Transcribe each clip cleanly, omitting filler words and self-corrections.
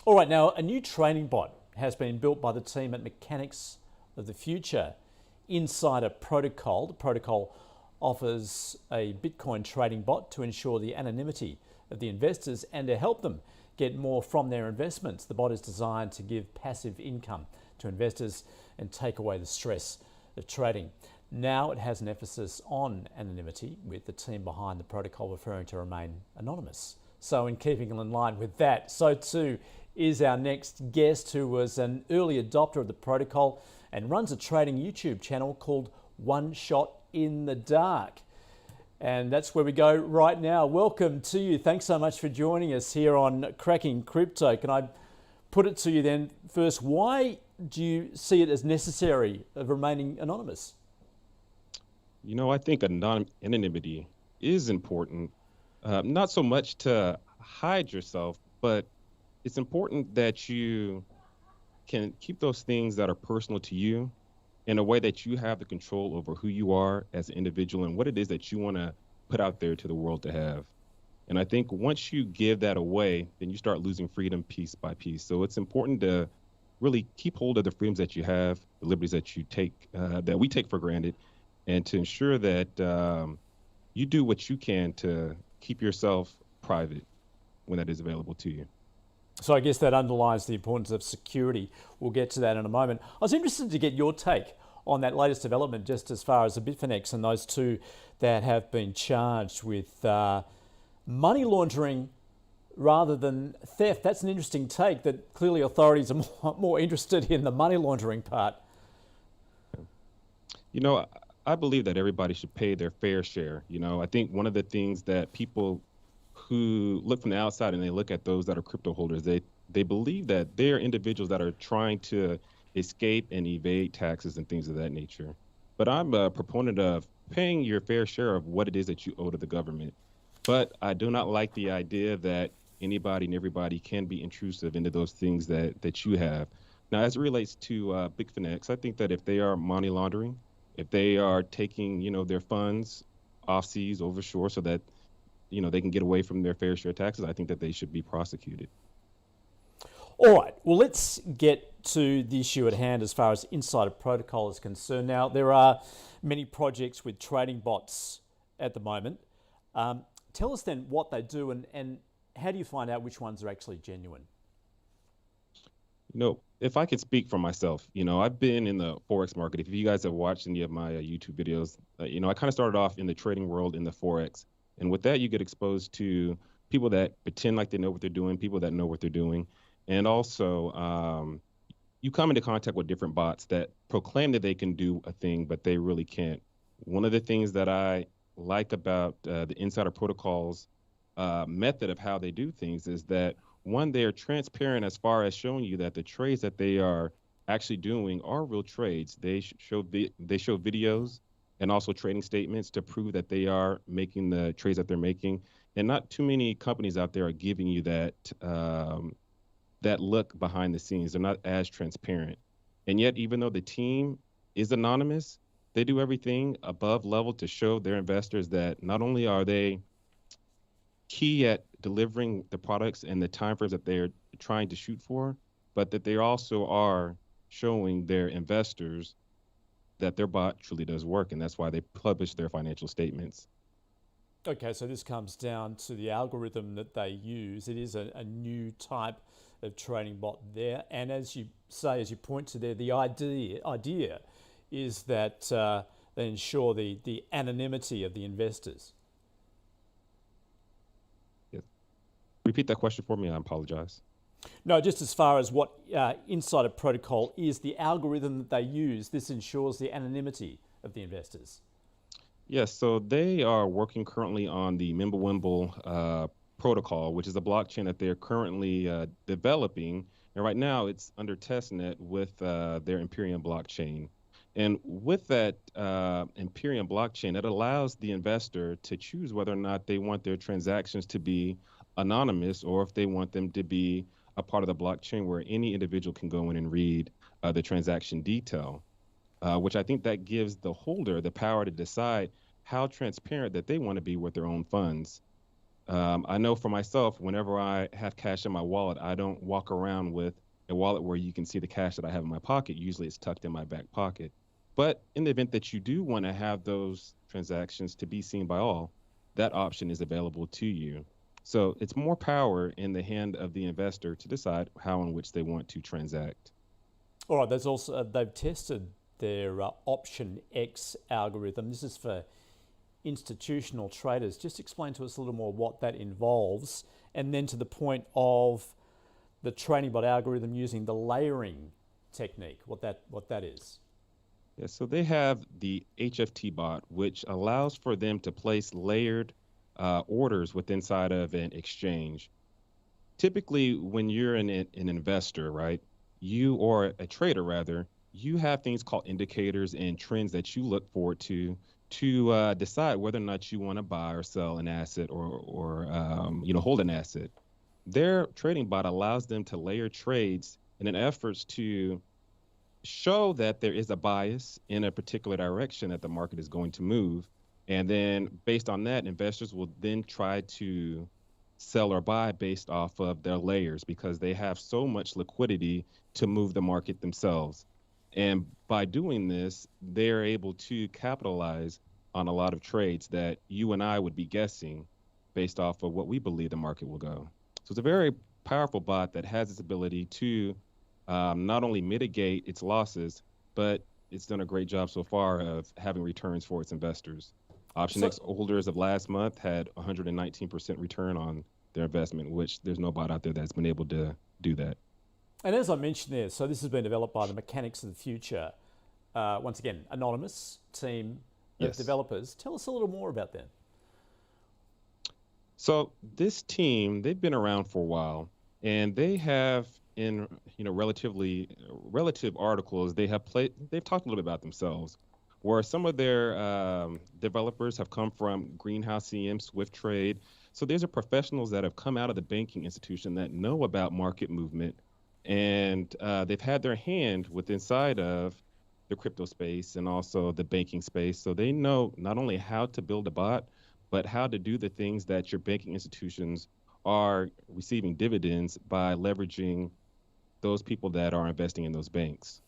All right, now a new trading bot has been built by the team at Mechanics of the Future inside a protocol. The protocol offers a Bitcoin trading bot to ensure the anonymity of the investors and to help them get more from their investments. The bot is designed to give passive income to investors and take away the stress of trading. Now it has an emphasis on anonymity, with the team behind the protocol preferring to remain anonymous. So in keeping in line with that, so too is our next guest, who was an early adopter of the protocol and runs a trading YouTube channel called One Shot in the Dark. And that's where we go right now. Welcome to you. Thanks so much for joining us here on Cracking Crypto. Can I put it to you then first, why do you see it as necessary of remaining anonymous? You know, I think anonymity is important, not so much to hide yourself, but it's important that you can keep those things that are personal to you in a way that you have the control over who you are as an individual and what it is that you want to put out there to the world to have. And I think once you give that away, then you start losing freedom piece by piece. So it's important to really keep hold of the freedoms that you have, the liberties that you take, that we take for granted, and to ensure that you do what you can to keep yourself private when that is available to you. So I guess that underlines the importance of security. We'll get to that in a moment. I was interested to get your take on that latest development, just as far as the Bitfinex and those two that have been charged with money laundering rather than theft. That's an interesting take, that clearly authorities are more interested in the money laundering part. You know, I believe that everybody should pay their fair share. You know, I think one of the things that people who look from the outside and they look at those that are crypto holders, they believe that they're individuals that are trying to escape and evade taxes and things of that nature. But I'm a proponent of paying your fair share of what it is that you owe to the government. But I do not like the idea that anybody and everybody can be intrusive into those things that you have. Now, as it relates to Bitfinex, I think that if they are money laundering, if they are taking, their funds off seas, over shore, so that, they can get away from their fair share of taxes, I think that they should be prosecuted. All right, well, let's get to the issue at hand as far as Insider Protocol is concerned. Now, there are many projects with trading bots at the moment. Tell us then what they do and how do you find out which ones are actually genuine? If I could speak for myself, I've been in the Forex market. If you guys have watched any of my YouTube videos, I kind of started off in the trading world in the Forex. And with that, you get exposed to people that pretend like they know what they're doing, people that know what they're doing. And also, you come into contact with different bots that proclaim that they can do a thing, but they really can't. One of the things that I like about the Insider Protocol's method of how they do things is that, one, they're transparent as far as showing you that the trades that they are actually doing are real trades. They show videos and also trading statements to prove that they are making the trades that they're making. And not too many companies out there are giving you that that look behind the scenes. They're not as transparent. And yet, even though the team is anonymous, they do everything above level to show their investors that not only are they key at delivering the products and the timeframes that they're trying to shoot for, but that they also are showing their investors that their bot truly does work, and that's why they publish their financial statements. Okay, so this comes down to the algorithm that they use. It is a new type of trading bot there, and as you say, as you point to there, the idea is that they ensure the anonymity of the investors. Repeat that question for me, I apologize. No, just as far as what Insider Protocol is, the algorithm that they use, this ensures the anonymity of the investors. Yes, so they are working currently on the Mimblewimble protocol, which is a blockchain that they're currently developing. And right now it's under testnet with their Imperium blockchain. And with that Imperium blockchain, it allows the investor to choose whether or not they want their transactions to be anonymous or if they want them to be a part of the blockchain where any individual can go in and read the transaction detail, which I think that gives the holder the power to decide how transparent that they want to be with their own funds. I know for myself, whenever I have cash in my wallet, I don't walk around with a wallet where you can see the cash that I have in my pocket. Usually it's tucked in my back pocket. But in the event that you do want to have those transactions to be seen by all, that option is available to you. So it's more power in the hand of the investor to decide how in which they want to transact. All right, there's also they've tested their option X algorithm. This is for institutional traders. Just explain to us a little more what that involves, and then to the point of the trading bot algorithm using the layering technique, what that is. Yeah, so they have the HFT bot, which allows for them to place layered orders with inside of an exchange. Typically, when you're an investor, right, you or a trader rather, you have things called indicators and trends that you look forward to decide whether or not you want to buy or sell an asset or hold an asset. Their trading bot allows them to layer trades in an effort to show that there is a bias in a particular direction that the market is going to move. And then based on that, investors will then try to sell or buy based off of their layers because they have so much liquidity to move the market themselves. And by doing this, they're able to capitalize on a lot of trades that you and I would be guessing based off of what we believe the market will go. So it's a very powerful bot that has its ability to not only mitigate its losses, but it's done a great job so far of having returns for its investors. So, OptionX holders of last month had 119% return on their investment, which there's no bot out there that's been able to do that. and as I mentioned there, so this has been developed by the Mechanics of the Future. Once again, anonymous team of Yes. developers. Tell us a little more about them. So this team, they've been around for a while, and they have in relative articles, they've talked a little bit about themselves, where some of their developers have come from Greenhouse CM, Swift Trade. So these are professionals that have come out of the banking institution that know about market movement, and they've had their hand with inside of the crypto space and also the banking space. So they know not only how to build a bot, but how to do the things that your banking institutions are receiving dividends by leveraging those people that are investing in those banks.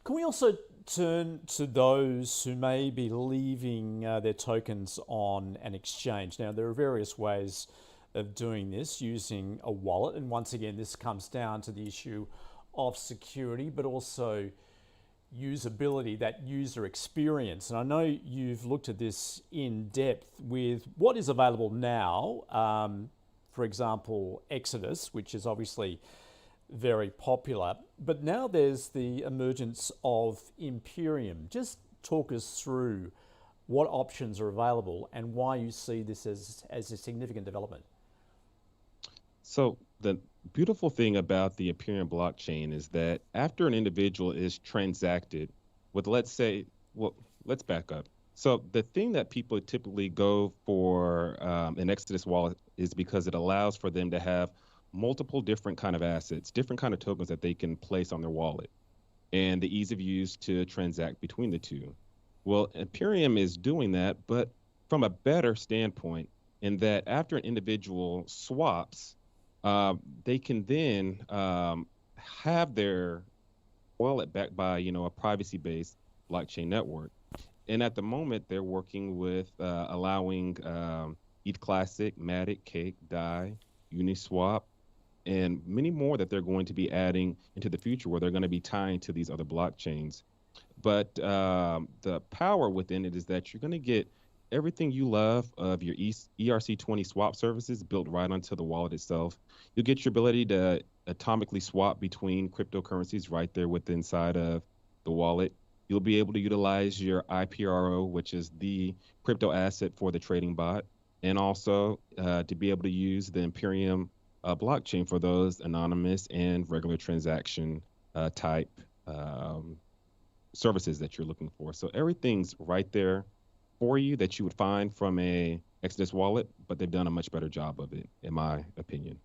Can we also turn to those who may be leaving their tokens on an exchange? Now, there are various ways of doing this using a wallet, and once again, this comes down to the issue of security, but also usability, that user experience. And I know you've looked at this in depth with what is available now. For example, Exodus, which is obviously very popular, but now there's the emergence of Imperium. Just talk us through what options are available and why you see this as a significant development. So the beautiful thing about the Imperium blockchain is that after an individual is transacted with, let's say, well, let's back up. So the thing that people typically go for an Exodus wallet is because it allows for them to have multiple different kind of assets, different kind of tokens that they can place on their wallet, and the ease of use to transact between the two. Well, Imperium is doing that, but from a better standpoint, in that after an individual swaps, they can then have their wallet backed by a privacy-based blockchain network. And at the moment, they're working with allowing ETH Classic, Matic, Cake, Dai, Uniswap, and many more that they're going to be adding into the future, where they're going to be tying to these other blockchains. But the power within it is that you're going to get everything you love of your ERC20 swap services built right onto the wallet itself. You'll get your ability to atomically swap between cryptocurrencies right there within inside of the wallet. You'll be able to utilize your IPRO, which is the crypto asset for the trading bot, and also to be able to use the Imperium blockchain for those anonymous and regular transaction type services that you're looking for. So everything's right there for you that you would find from a Exodus wallet, but they've done a much better job of it, in my opinion.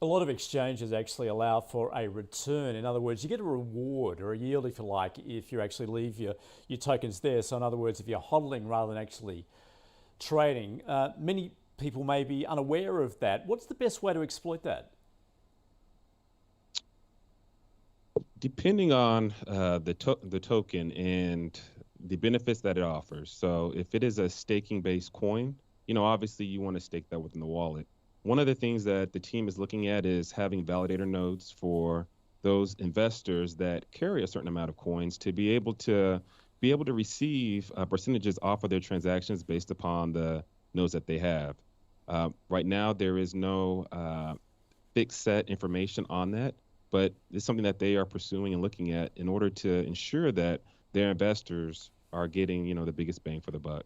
A lot of exchanges actually allow for a return. In other words, you get a reward or a yield, if you like, if you actually leave your tokens there. So in other words, if you're hodling rather than actually trading. Many people may be unaware of that. What's the best way to exploit that? Depending on the token and the benefits that it offers. So if it is a staking based coin, obviously you want to stake that within the wallet. One of the things that the team is looking at is having validator nodes for those investors that carry a certain amount of coins to be able to receive percentages off of their transactions based upon the nodes that they have. Right now, there is no fixed set information on that, but it's something that they are pursuing and looking at in order to ensure that their investors are getting, the biggest bang for the buck.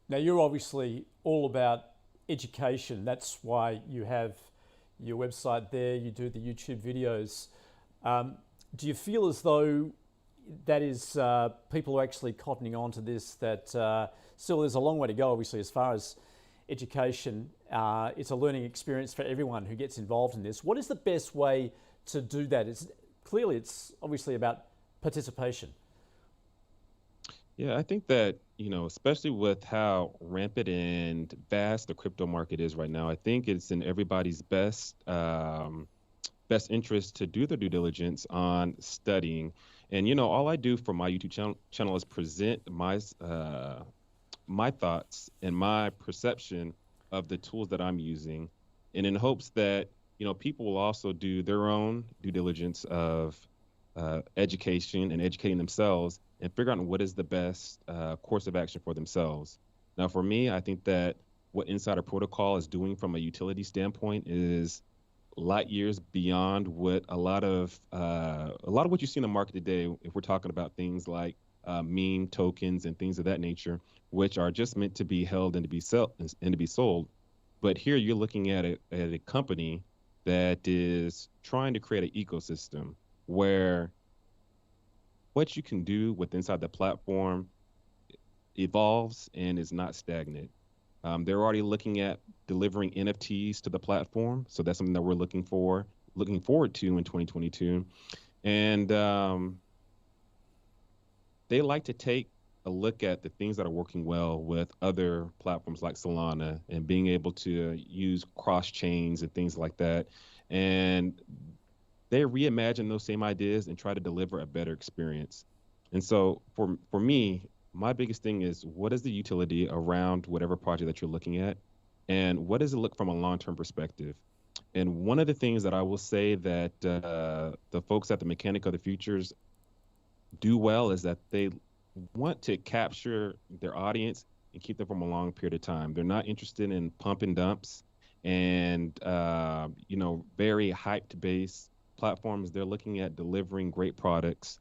Now, you're obviously all about education. That's why you have your website there, you do the YouTube videos. Do you feel as though that is people are actually cottoning on to this, that still there's a long way to go, obviously, as far as education? It's a learning experience for everyone who gets involved in this. What is the best way to do that? It's obviously about participation. Yeah, I think that, especially with how rampant and vast the crypto market is right now, I think it's in everybody's best interest to do their due diligence on studying. And, all I do for my YouTube channel is present my thoughts and my perception of the tools that I'm using, and in hopes that, people will also do their own due diligence of education and educating themselves and figure out what is the best course of action for themselves. Now, for me, I think that what Insider Protocol is doing from a utility standpoint is light years beyond what a lot of what you see in the market today. If we're talking about things like meme tokens and things of that nature, which are just meant to be held and to be sold. But here you're looking at a company that is trying to create an ecosystem where what you can do with inside the platform evolves and is not stagnant. They're already looking at delivering NFTs to the platform, so that's something that we're looking forward to in 2022. And they like to take a look at the things that are working well with other platforms like Solana and being able to use cross chains and things like that. And they reimagine those same ideas and try to deliver a better experience. And so for me, my biggest thing is, what is the utility around whatever project that you're looking at? And what does it look from a long-term perspective? And one of the things that I will say that the folks at the Mechanic of the Futures do well is that they want to capture their audience and keep them from a long period of time. They're not interested in pump and dumps and very hyped based platforms. They're looking at delivering great products,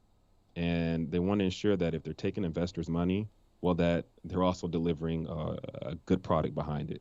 and they want to ensure that if they're taking investors' money, well, that they're also delivering a good product behind it.